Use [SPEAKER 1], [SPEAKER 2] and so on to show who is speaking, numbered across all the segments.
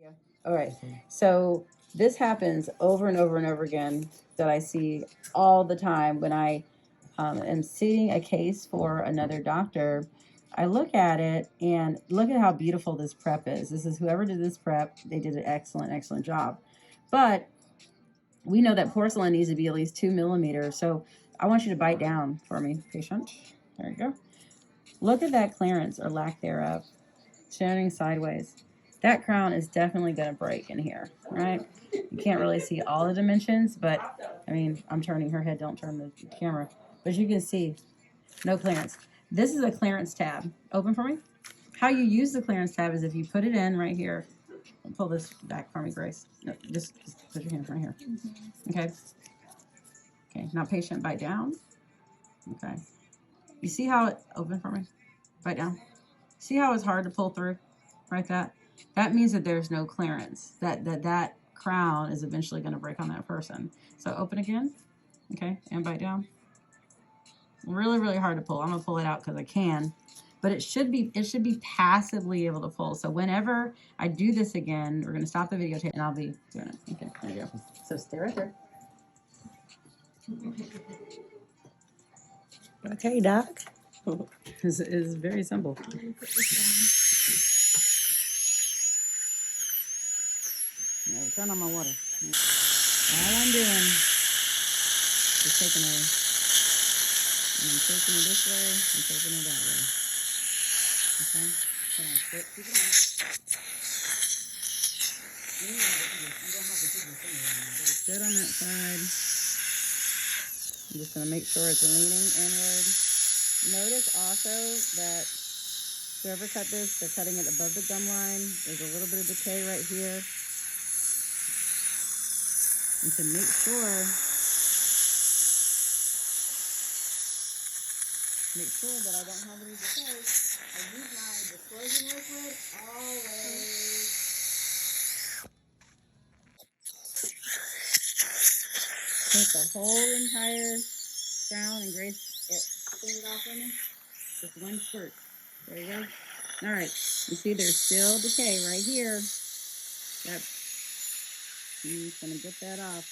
[SPEAKER 1] Yeah. All right. So this happens over and over and over again that I see all the time when I am seeing a case for another doctor. I look at it and look at how beautiful this prep is. This is whoever did this prep, they did an excellent, excellent job. But we know that porcelain needs to be at least 2 millimeters. So I want you to bite down for me, patient. There you go. Look at that clearance or lack thereof, turning sideways. That crown is definitely going to break in here, right? You can't really see all the dimensions, but I mean, I'm turning her head, don't turn the camera. But you can see no clearance. This is a clearance tab. Open for me. How you use the clearance tab is if you put it in right here. Pull this back for me, Grace. No, just put your hands right here. Okay. Okay. Now patient bite down. Okay. You see how it open for me? Bite down. See how it's hard to pull through? Right, that means that there's no clearance. That crown is eventually going to break on that person. So open again. Okay. And bite down. Really, really hard to pull. I'm gonna pull it out because I can, but it should be passively able to pull. So whenever I do this again, we're gonna stop the videotape and I'll be doing it. Okay, there you go. So stay right there.
[SPEAKER 2] Okay, Doc.
[SPEAKER 1] It's very simple. Now, turn on my water. All I'm doing is taking it. And I'm taking it this way and taking it that way. Okay? Hold on. Sit. Keep it on. Sit on that side. I'm just going to make sure it's leaning inward. Notice also that whoever cut this, they're cutting it above the gum line. There's a little bit of decay right here. And to make sure that I don't have any decay, I use my disclosing liquid always. Take the whole entire crown and Grace clean it off for me. Just one squirt. There you go. All right. You see there's still decay right here. Yep. I'm just going to get that off.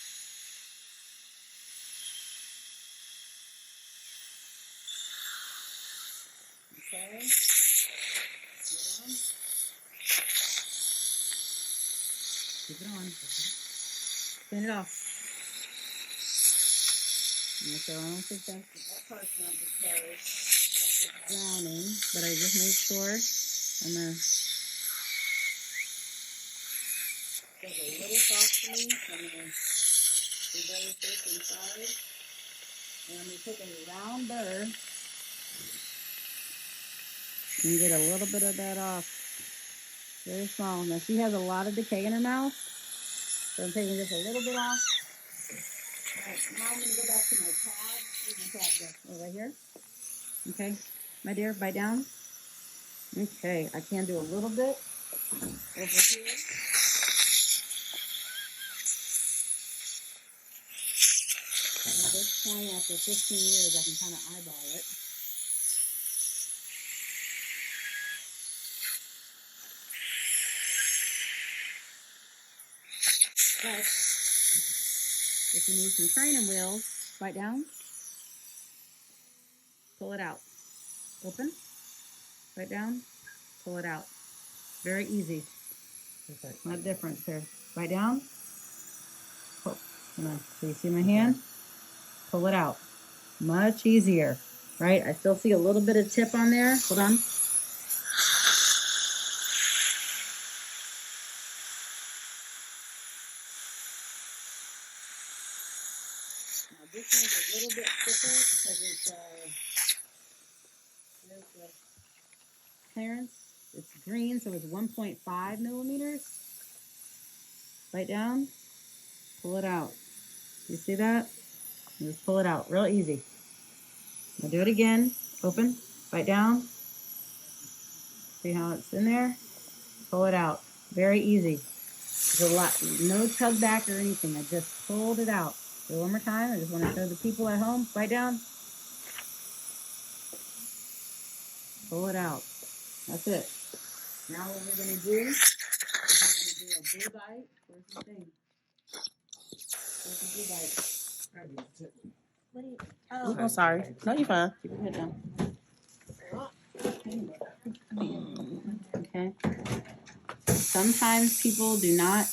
[SPEAKER 1] Okay. Keep it on. Clean it off. So I don't think that part's not decay. That's just drowning. But I just made sure. I'm going to get a little soft for me. I'm going to be very thick inside. And I'm going to take a round burr and get a little bit of that off. Very small. Now she has a lot of decay in her mouth. So I'm taking just a little bit off. Alright, now I'm going to go back to my pad. Where's my pad go? Oh, right here. Okay. My dear, bite down. Okay. I can do a little bit over here. At this point, after 15 years, I can kind of eyeball it. But if you need some training wheels, bite down, pull it out. Open, bite down, pull it out. Very easy. Not different there. Bite down, pull. So you see my hand? Pull it out. Much easier, right? I still see a little bit of tip on there. Hold on. Now this one's a little bit thicker because it's there's the clearance. It's green, so it's 1.5 millimeters. Bite down, pull it out. You see that? Just pull it out, real easy. Now do it again. Open, bite down. See how it's in there? Pull it out. Very easy. There's a lot, no tug back or anything. I just pulled it out. So one more time. I just want to show the people at home. Bite down. Pull it out. That's it. Now what we're going to do is we're going to do a blue bite. Where's the thing? Where's the blue bite? What do you? Oh,
[SPEAKER 2] I'm sorry. No, you're fine.
[SPEAKER 1] keep your head down. Okay. Sometimes people do not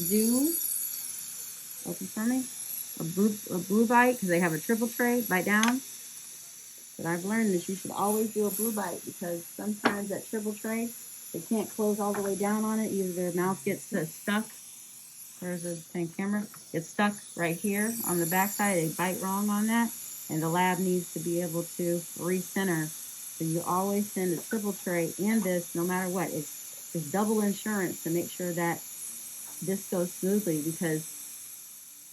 [SPEAKER 1] do, open for me, a blue bite because they have a triple tray, bite down. But I've learned that you should always do a blue bite because sometimes that triple tray, they can't close all the way down on it. Either their mouth gets stuck, there's the same camera, gets stuck right here on the backside. They bite wrong on that, and the lab needs to be able to recenter. So you always send a triple tray and this, no matter what. It's double insurance to make sure that this goes smoothly because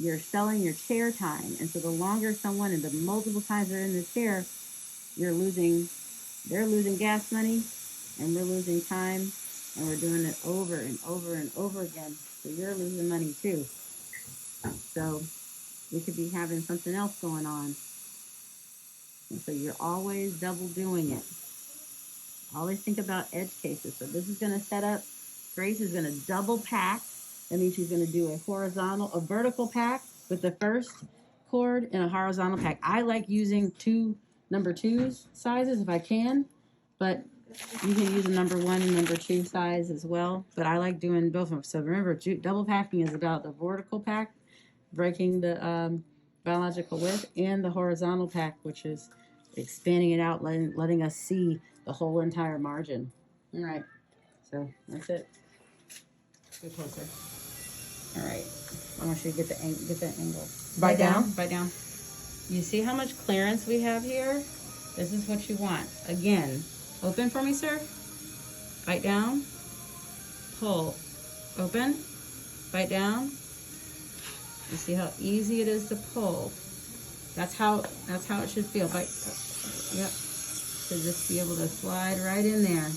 [SPEAKER 1] you're selling your chair time. And so the longer someone and the multiple times they're in the chair, they're losing gas money and we're losing time and we're doing it over and over and over again. So you're losing money too. So we could be having something else going on. And so you're always double doing it. Always think about edge cases. So this is going to set up, Grace is going to double pack. That means she's going to do a vertical pack with the first cord and a horizontal pack. I like using two number 2s sizes if I can, but you can use a number 1 and number 2 size as well. But I like doing both of them. So remember, double packing is about the vertical pack, breaking the biological width, and the horizontal pack, which is expanding it out, letting us see the whole entire margin. All right, so that's it. Get closer. All right, I want you to get that angle.
[SPEAKER 2] Bite down.
[SPEAKER 1] Bite down. You see how much clearance we have here? This is what you want. Again, open for me, sir. Bite down. Pull. Open. Bite down. You see how easy it is to pull. That's how it should feel. Bite. Yep. To just be able to slide right in there.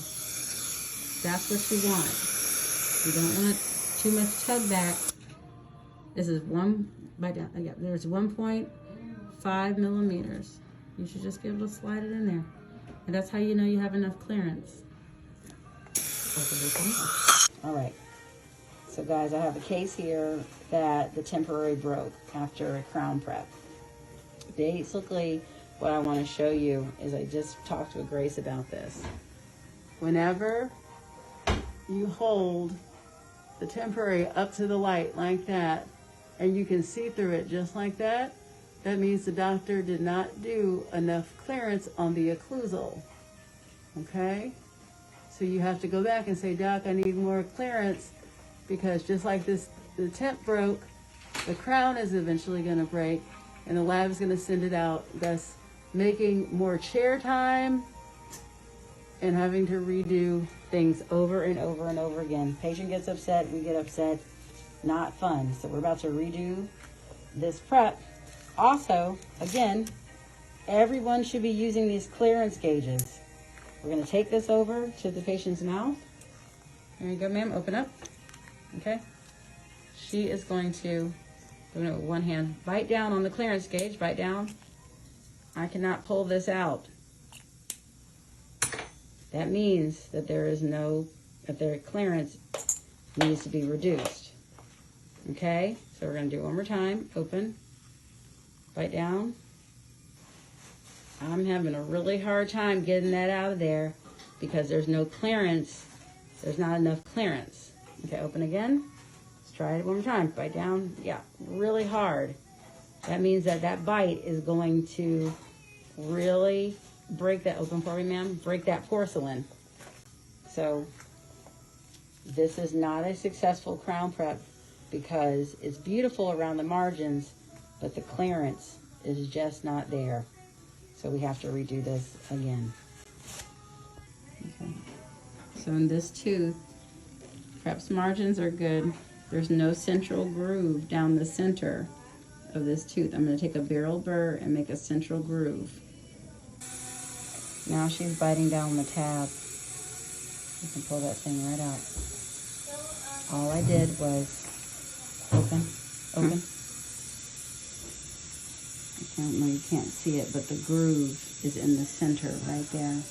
[SPEAKER 1] That's what you want. You don't want too much tug back. This is one bite down. Yeah, there's 1.5 millimeters. You should just be able to slide it in there. And that's how you know you have enough clearance. All right. So guys, I have a case here that the temporary broke after a crown prep. Basically, what I want to show you is I just talked with Grace about this. Whenever you hold the temporary up to the light like that, and you can see through it just like that, that means the doctor did not do enough clearance on the occlusal. Okay? So you have to go back and say, Doc, I need more clearance, because just like this, the temp broke, the crown is eventually going to break, and the lab is going to send it out, thus making more chair time and having to redo things over and over and over again. Patient gets upset, we get upset. Not fun. So we're about to redo this prep. Also, again, everyone should be using these clearance gauges. We're going to take this over to the patient's mouth. There you go, ma'am. Open up. Okay. She is going to, with one hand, bite down on the clearance gauge. Bite down. I cannot pull this out. That means that that their clearance needs to be reduced. Okay, so we're going to do it one more time. Open. Bite down. I'm having a really hard time getting that out of there because there's no clearance. There's not enough clearance. Okay, open again. Let's try it one more time. Bite down. Yeah, really hard. That means that bite is going to really break that, open for me, ma'am, break that porcelain. So this is not a successful crown prep because it's beautiful around the margins, but the clearance is just not there. So we have to redo this again. Okay. So in this tooth, prep's margins are good. There's no central groove down the center of this tooth. I'm going to take a barrel burr and make a central groove. Now she's biting down the tab. You can pull that thing right out. All I did was open. I don't know, you can't see it, but the groove is in the center right there.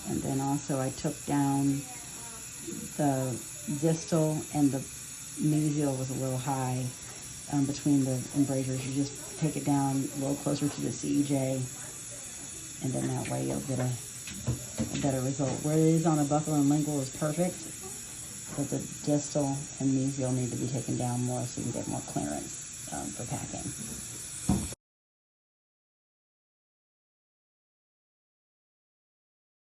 [SPEAKER 1] And then also I took down the distal and the mesial was a little high between the embrasures. You just take it down a little closer to the CEJ, and then that way you'll get a better result. Where it is on a buccal and lingual is perfect, but the distal and mesial need to be taken down more so you can get more clearance for packing.